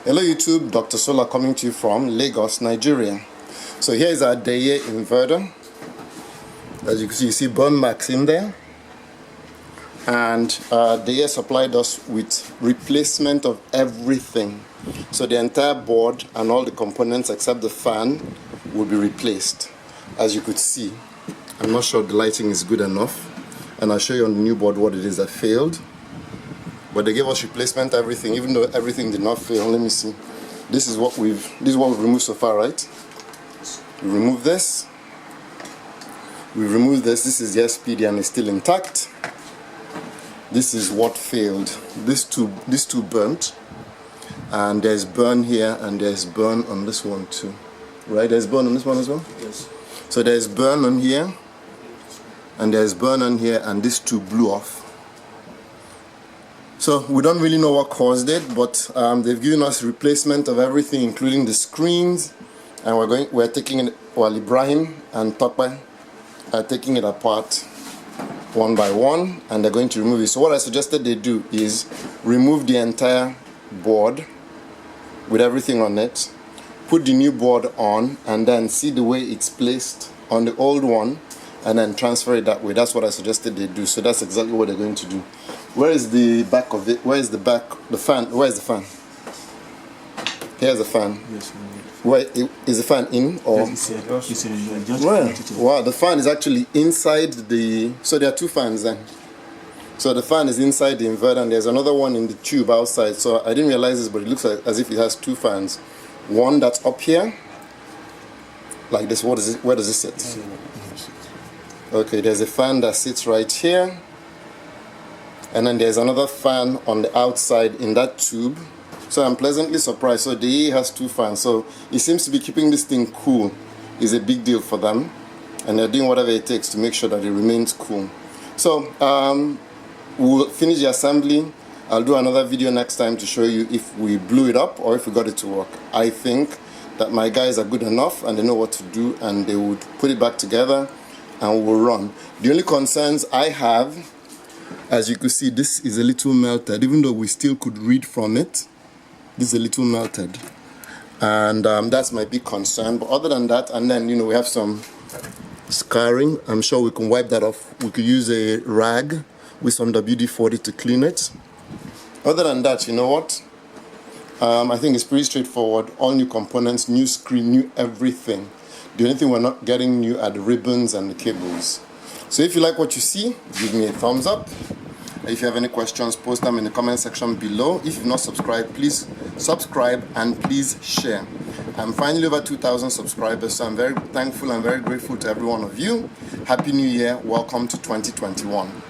Hello YouTube, Dr. Solar coming to you from Lagos, Nigeria. So here is our Deye Inverter. As you can see, burn marks in there. And Deye supplied us with replacement of everything. So the entire board and all the components except the fan will be replaced. As you could see, I'm not sure the lighting is good enough. And I'll show you on the new board what it is that failed. But they gave us replacement everything, even though everything did not fail. Let me see. This is what we've removed so far, right? We removed this. We removed this. This is the SPD and it's still intact. This is what failed. This tube burnt. And there's burn here and there's burn on this one too. Right? There's burn on this one as well? Yes. So there's burn on here. And there's burn on here and this tube blew off. So we don't really know what caused it, but they've given us replacement of everything, including the screens, and we're taking it. Well, Ibrahim and Tokwe are taking it apart one by one, and they're going to remove it. So what I suggested they do is remove the entire board with everything on it, put the new board on, and then see the way it's placed on the old one, and then transfer it that way. That's what I suggested they do. So that's exactly what they're going to do. Where is the back of it? Where is the back? The fan? Where is the fan? Here's the fan. Yes. Where is the fan in or? Wow, the fan is actually inside the. So there are two fans then. So the fan is inside the inverter, and there's another one in the tube outside. So I didn't realize this, but it looks like as if it has two fans. One that's up here, like this. What is it? Where does it sit? Okay, there's a fan that sits right here. And then there's another fan on the outside in that tube. So I'm pleasantly surprised. So Deye has two fans. So it seems to be keeping this thing cool is a big deal for them. And they're doing whatever it takes to make sure that it remains cool. So we'll finish the assembly. I'll do another video next time to show you if we blew it up or if we got it to work. I think that my guys are good enough and they know what to do, and they would put it back together and we'll run. The only concerns I have, as you can see, this is a little melted. Even though we still could read from it, this is a little melted. And that's my big concern. But other than that, and then, we have some scarring. I'm sure we can wipe that off. We could use a rag with some WD-40 to clean it. Other than that, you know what? I think it's pretty straightforward. All new components, new screen, new everything. The only thing we're not getting new are the ribbons and the cables. So if you like what you see, give me a thumbs up. If you have any questions, post them in the comment section below. If you've not subscribed, please subscribe and please share. I'm finally over 2,000 subscribers, so I'm very thankful and very grateful to every one of you. Happy New Year. Welcome to 2021.